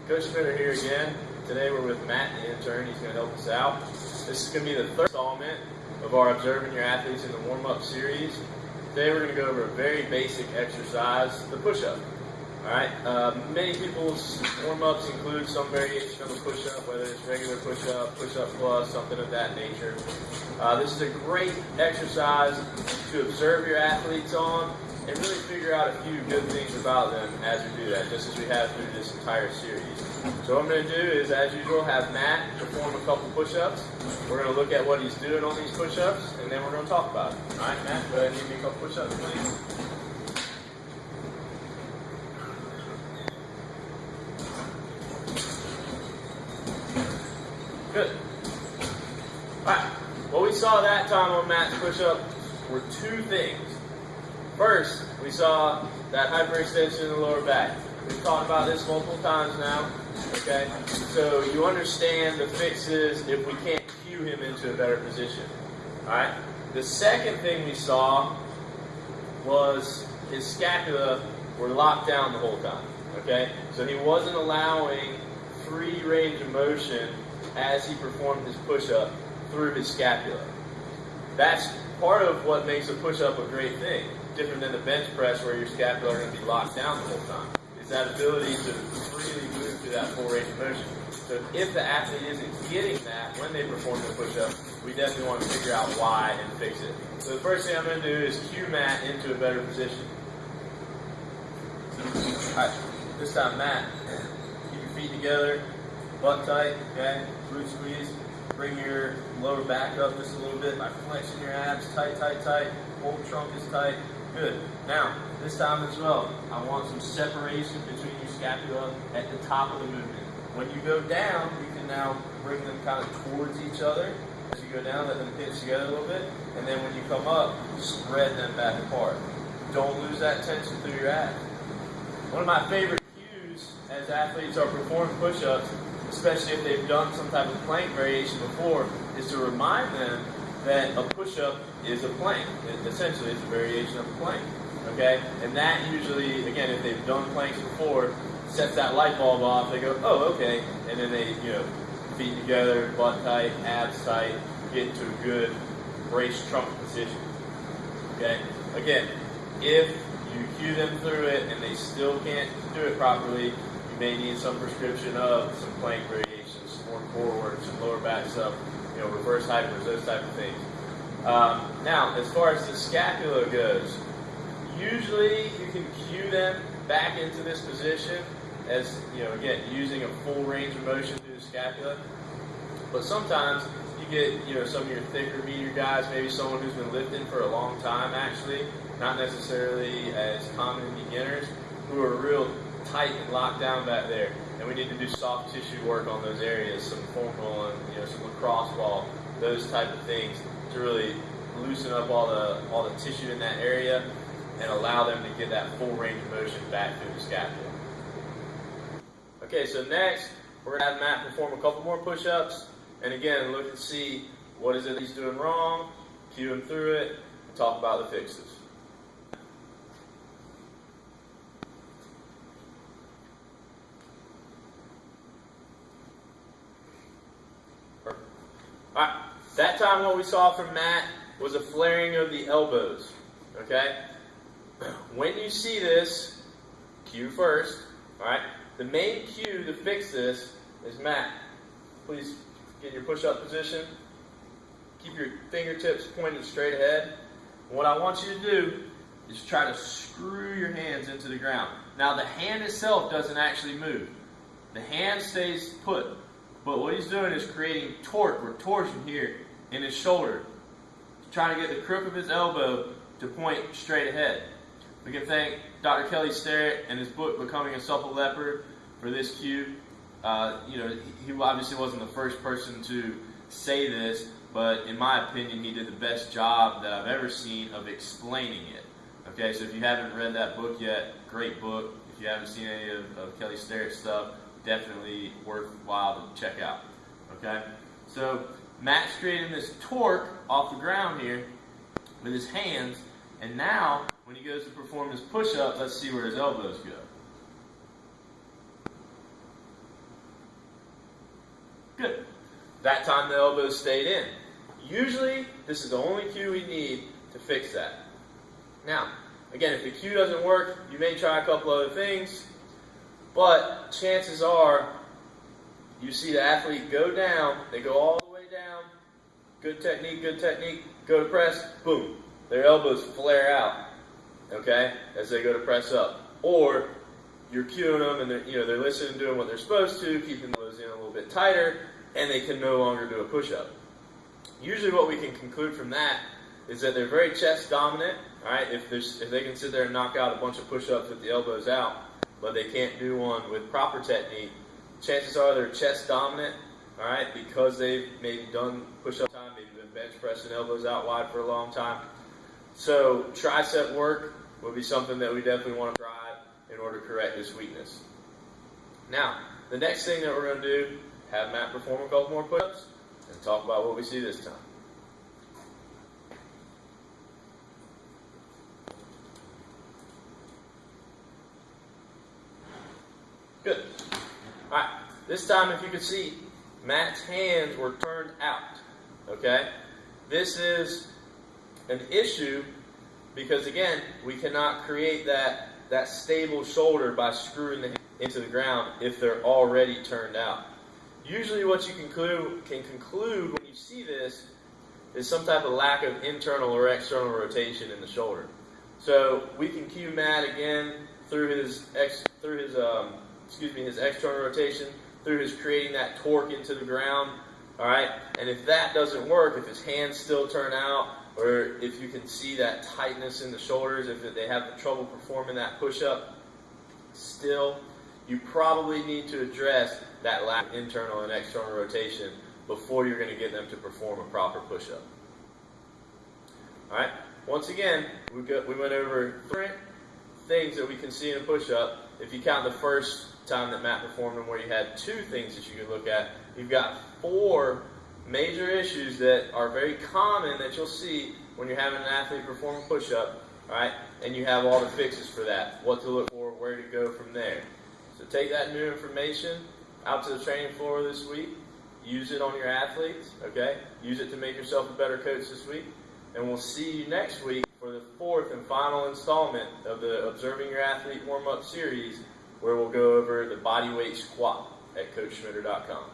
Coach Schmitter here again. Today we're with Matt, the intern. He's going to help us out. This is going to be the third installment of our Observing Your Athletes in the Warm-Up series. Today we're going to go over a very basic exercise, the push-up. Alright, many people's warm-ups include some variation of a push-up, whether it's regular push-up, push-up plus, something of that nature. This is a great exercise to observe your athletes on and really figure out a few good things about them as we do that, just as we have through this entire series. So what I'm going to do is, as usual, have Matt perform a couple push-ups. We're going to look at what he's doing on these push-ups, and then we're going to talk about it. Alright, Matt, go ahead and give me a couple push-ups, please. Good. Alright, what we saw that time on Matt's push-up were two things. First, we saw that hyperextension in the lower back. We've talked about this multiple times now, okay? So you understand the fixes if we can't cue him into a better position, alright? The second thing we saw was his scapula were locked down the whole time, okay? So he wasn't allowing free range of motion as he performed his push-up through his scapula. That's part of what makes a push-up a great thing, different than the bench press where your scapula are going to be locked down the whole time. It's that ability to freely move through that full range of motion. So if the athlete isn't getting that when they perform the push-up, we definitely want to figure out why and fix it. So the first thing I'm going to do is cue Matt into a better position. Alright, this time Matt, keep your feet together, butt tight, okay, glute squeeze. Bring your lower back up just a little bit by flexing your abs, tight, tight, tight. Whole trunk is tight. Good. Now, this time as well, I want some separation between your scapula at the top of the movement. When you go down, you can now bring them kind of towards each other. As you go down, let them pinch together a little bit. And then when you come up, spread them back apart. Don't lose that tension through your abs. One of my favorite cues as athletes are performing push-ups, especially if they've done some type of plank variation before, is to remind them that a push-up is a plank. Essentially, it's a variation of a plank. Okay? And that usually, again, if they've done planks before, sets that light bulb off. They go, oh, okay. And then they, feet together, butt tight, abs tight, get into a good braced trunk position. Okay? Again, if you cue them through it and they still can't do it properly, you may need some prescription of some plank variations, some more core work, some lower back stuff, reverse hypers, those type of things. Now, as far as the scapula goes, usually you can cue them back into this position as, again, using a full range of motion through the scapula. But sometimes you get, some of your thicker, meatier guys, maybe someone who's been lifting for a long time, actually, not necessarily as common in beginners, who are real tight and locked down back there, and we need to do soft tissue work on those areas, some foam rolling, some lacrosse ball, those type of things to really loosen up all the tissue in that area and allow them to get that full range of motion back through the scapula. Okay, so next we're going to have Matt perform a couple more push-ups, and again look and see what is it he's doing wrong, cue him through it, and talk about the fixes. Alright, that time what we saw from Matt was a flaring of the elbows, okay? When you see this, cue first, alright? The main cue to fix this is Matt, please get in your push-up position. Keep your fingertips pointed straight ahead. And what I want you to do is try to screw your hands into the ground. Now the hand itself doesn't actually move. The hand stays put. But what he's doing is creating torque or torsion here in his shoulder. He's trying to get the crook of his elbow to point straight ahead. We can thank Dr. Kelly Starrett and his book, Becoming a Supple Leopard, for this cue. He obviously wasn't the first person to say this, but in my opinion, he did the best job that I've ever seen of explaining it. Okay, so if you haven't read that book yet, great book. If you haven't seen any of Kelly Starrett's stuff, definitely worthwhile to check out. Okay, so Matt's creating this torque off the ground here with his hands, and now when he goes to perform his push-up, let's see where his elbows go. that time the elbows stayed in. Usually, this is the only cue we need to fix that. Now, again, if the cue doesn't work, you may try a couple other things, but chances are you see the athlete go down, they go all the way down, good technique, go to press, boom, their elbows flare out, okay, as they go to press up. Or you're cueing them and they're listening, doing what they're supposed to, keeping the elbows in a little bit tighter, and they can no longer do a push-up. Usually what we can conclude from that is that they're very chest dominant. All right, if they can sit there and knock out a bunch of push-ups with the elbows out, but they can't do one with proper technique, chances are they're chest dominant. All right, because they've maybe done push-up time, maybe been bench pressing elbows out wide for a long time. So tricep work would be something that we definitely want to try in order to correct this weakness. Now, the next thing that we're going to do, have Matt perform a couple more push-ups and talk about what we see this time. Good. All right. This time, if you can see, Matt's hands were turned out. Okay? This is an issue because, again, we cannot create that stable shoulder by screwing the hand into the ground if they're already turned out. Usually what you can conclude when you see this is some type of lack of internal or external rotation in the shoulder. So we can cue Matt again through his external rotation, through his creating that torque into the ground. All right, and if that doesn't work, if his hands still turn out, or if you can see that tightness in the shoulders, if they have trouble performing that push-up, still, you probably need to address that lack of internal and external rotation before you're going to get them to perform a proper push-up. All right. Once again, we went over 3 things that we can see in a push-up. If you count the first time that Matt performed them, where you had 2 things that you could look at, you've got 4 major issues that are very common that you'll see when you're having an athlete perform a push-up. All right, and you have all the fixes for that, what to look for, where to go from there. So take that new information out to the training floor this week. Use it on your athletes, okay? Use it to make yourself a better coach this week. And we'll see you next week for the 4th and final installment of the Observing Your Athlete Warm-Up series, where we'll go over the bodyweight squat at CoachSchmitter.com.